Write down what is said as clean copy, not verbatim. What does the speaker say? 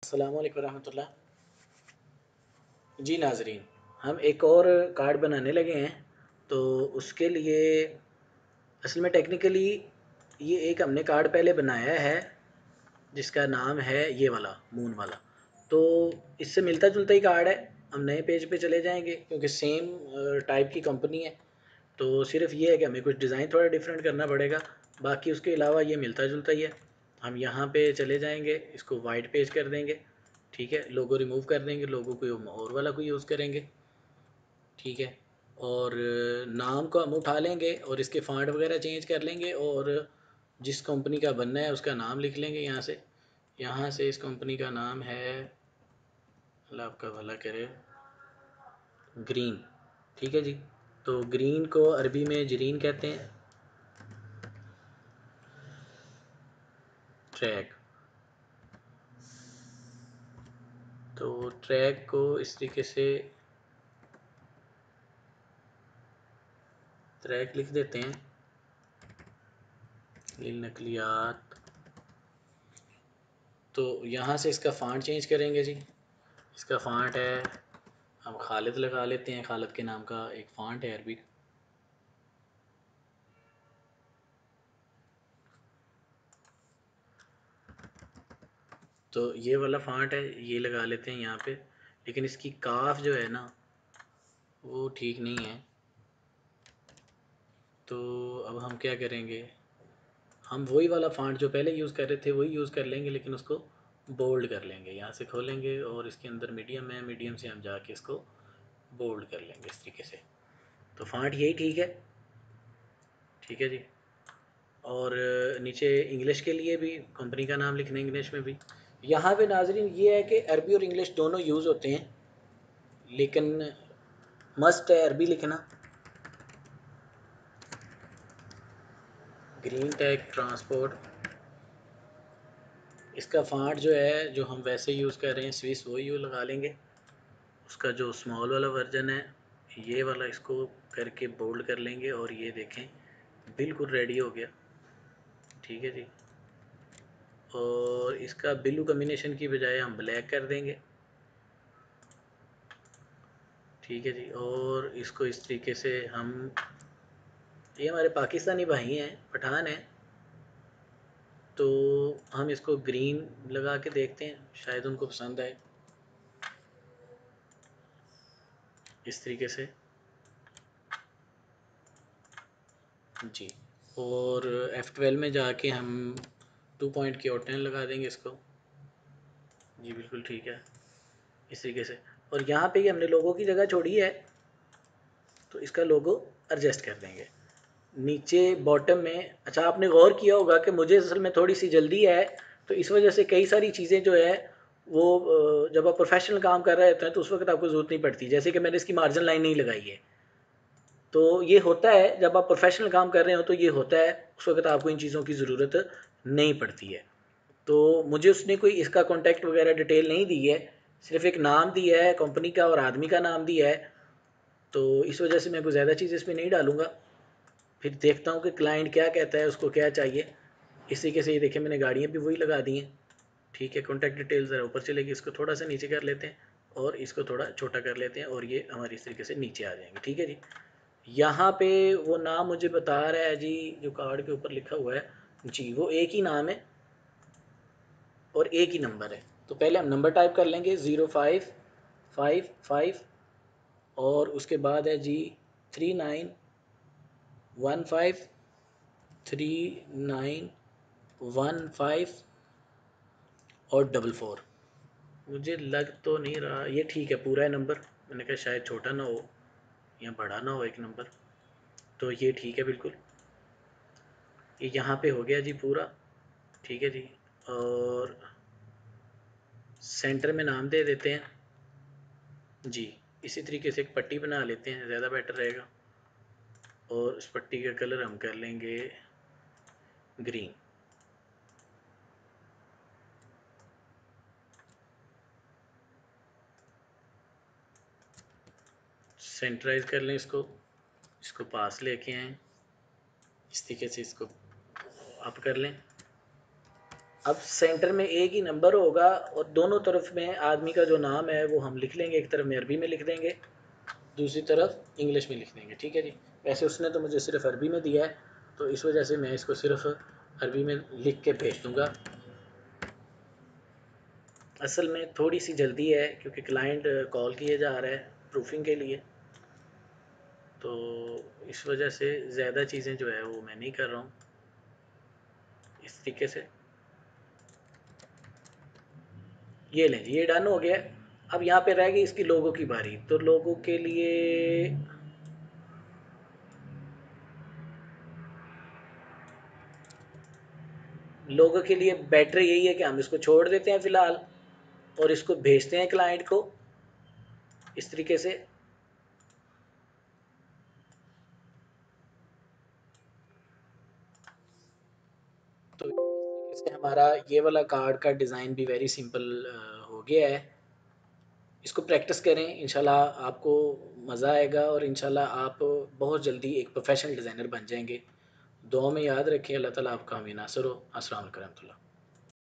अस्सलाम वालेकुम रहमतुल्लाह। जी नाज़रीन, हम एक और कार्ड बनाने लगे हैं। तो उसके लिए असल में टेक्निकली ये एक हमने कार्ड पहले बनाया है जिसका नाम है ये वाला मून वाला। तो इससे मिलता जुलता ही कार्ड है। हम नए पेज पे चले जाएंगे क्योंकि सेम टाइप की कंपनी है। तो सिर्फ ये है कि हमें कुछ डिज़ाइन थोड़ा डिफरेंट करना पड़ेगा, बाकी उसके अलावा ये मिलता जुलता ही है। हम यहाँ पे चले जाएंगे, इसको वाइट पेज कर देंगे। ठीक है, लोगो रिमूव कर देंगे, लोगो कोई और वाला कोई यूज़ करेंगे। ठीक है, और नाम को हम उठा लेंगे और इसके फ़ॉन्ट वगैरह चेंज कर लेंगे और जिस कंपनी का बनना है उसका नाम लिख लेंगे यहाँ से इस कंपनी का नाम है, अल्लाह आपका भला करे, ग्रीन। ठीक है जी। तो ग्रीन को अरबी में जरीन कहते हैं। ट्रैक, तो ट्रैक को इस तरीके से ट्रैक लिख देते हैं, नकलियात। तो यहाँ से इसका फ़ॉन्ट चेंज करेंगे जी। इसका फ़ॉन्ट है, हम खालिद लगा लेते हैं, खालिद के नाम का एक फ़ॉन्ट है अरबी। तो ये वाला फ़ॉन्ट है, ये लगा लेते हैं यहाँ पे। लेकिन इसकी काफ जो है ना वो ठीक नहीं है। तो अब हम क्या करेंगे, हम वही वाला फ़ॉन्ट जो पहले यूज़ कर रहे थे वही यूज़ कर लेंगे, लेकिन उसको बोल्ड कर लेंगे। यहाँ से खोलेंगे और इसके अंदर मीडियम है, मीडियम से हम जाके इसको बोल्ड कर लेंगे इस तरीके से। तो फ़ॉन्ट यही ठीक है। ठीक है जी। और नीचे इंग्लिश के लिए भी कंपनी का नाम लिखना है इंग्लिश में भी। यहाँ पे नाजरीन ये है कि अरबी और इंग्लिश दोनों यूज़ होते हैं, लेकिन मस्ट है अरबी लिखना। ग्रीन टेक ट्रांसपोर्ट, इसका फ़ॉन्ट जो है जो हम वैसे यूज़ कर रहे हैं स्विस, वो यूँ लगा लेंगे। उसका जो स्मॉल वाला वर्जन है ये वाला, इसको करके बोल्ड कर लेंगे और ये देखें बिल्कुल रेडी हो गया। ठीक है जी। और इसका ब्लू कम्बिनेशन की बजाय हम ब्लैक कर देंगे। ठीक है जी। और इसको इस तरीके से हम, ये हमारे पाकिस्तानी भाई हैं, पठान हैं, तो हम इसको ग्रीन लगा के देखते हैं, शायद उनको पसंद आए इस तरीके से जी। और F12 में जाके हम 2 पॉइंट की आउटलाइन लगा देंगे इसको। जी बिल्कुल ठीक है इस तरीके से। और यहाँ पे ही हमने लोगों की जगह छोड़ी है, तो इसका लोगो एडजस्ट कर देंगे नीचे बॉटम में। अच्छा, आपने गौर किया होगा कि मुझे असल में थोड़ी सी जल्दी है, तो इस वजह से कई सारी चीज़ें जो है वो जब आप प्रोफेशनल काम कर रहे होते हैं तो उस वक्त आपको ज़रूरत नहीं पड़ती। जैसे कि मैंने इसकी मार्जिन लाइन नहीं लगाई है, तो ये होता है जब आप प्रोफेशनल काम कर रहे हो तो ये होता है, उस वक्त आपको इन चीज़ों की ज़रूरत नहीं पड़ती है। तो मुझे उसने कोई इसका कॉन्टैक्ट वगैरह डिटेल नहीं दी है, सिर्फ एक नाम दिया है कंपनी का और आदमी का नाम दिया है। तो इस वजह से मैं कोई ज़्यादा चीज़ इसमें नहीं डालूँगा, फिर देखता हूँ कि क्लाइंट क्या कहता है, उसको क्या चाहिए। इस तरीके से ये देखें मैंने गाड़ियाँ भी वही लगा दी हैं। ठीक है, कॉन्टैक्ट डिटेल्स ज़रा ऊपर चलेगी, इसको थोड़ा सा नीचे कर लेते हैं और इसको थोड़ा छोटा कर लेते हैं और ये हमारी इस तरीके से नीचे आ जाएंगे। ठीक है जी। यहाँ पे वो नाम मुझे बता रहा है जी, जो कार्ड के ऊपर लिखा हुआ है जी, वो एक ही नाम है और एक ही नंबर है। तो पहले हम नंबर टाइप कर लेंगे 0555 और उसके बाद है जी 3915 और 44। मुझे लग तो नहीं रहा, ये ठीक है पूरा है नंबर। मैंने कहा शायद छोटा ना हो या बड़ा ना हो एक नंबर, तो ये ठीक है बिल्कुल। ये यहाँ पे हो गया जी पूरा। ठीक है जी। और सेंटर में नाम दे देते हैं जी। इसी तरीके से एक पट्टी बना लेते हैं, ज़्यादा बेटर रहेगा। और इस पट्टी का कलर हम कर लेंगे ग्रीन। सेंटराइज कर लें इसको, इसको पास लेके आएँ, इस तरीके से इसको अप कर लें। अब सेंटर में एक ही नंबर होगा और दोनों तरफ में आदमी का जो नाम है वो हम लिख लेंगे, एक तरफ में अरबी में लिख देंगे, दूसरी तरफ इंग्लिश में लिख देंगे। ठीक है जी। वैसे उसने तो मुझे सिर्फ अरबी में दिया है, तो इस वजह से मैं इसको सिर्फ अरबी में लिख के भेज दूँगा। असल में थोड़ी सी जल्दी है क्योंकि क्लाइंट कॉल किए जा रहा है प्रूफिंग के लिए, तो इस वजह से ज़्यादा चीज़ें जो है वो मैं नहीं कर रहा हूँ इस तरीके से। ये लें जी, ये डन हो गया। अब यहाँ पे रह गई इसकी लोगों की बारी, तो लोगों के लिए बेटर यही है कि हम इसको छोड़ देते हैं फ़िलहाल और इसको भेजते हैं क्लाइंट को इस तरीके से। तो इस तरीके से हमारा ये वाला कार्ड का डिज़ाइन भी वेरी सिंपल हो गया है। इसको प्रैक्टिस करें, इंशाल्लाह आपको मज़ा आएगा और इंशाल्लाह आप बहुत जल्दी एक प्रोफेशनल डिज़ाइनर बन जाएंगे। दुआ में याद रखें। अल्लाह ताला आपका हमें नासर हो। अस्सलाम वालेकुम।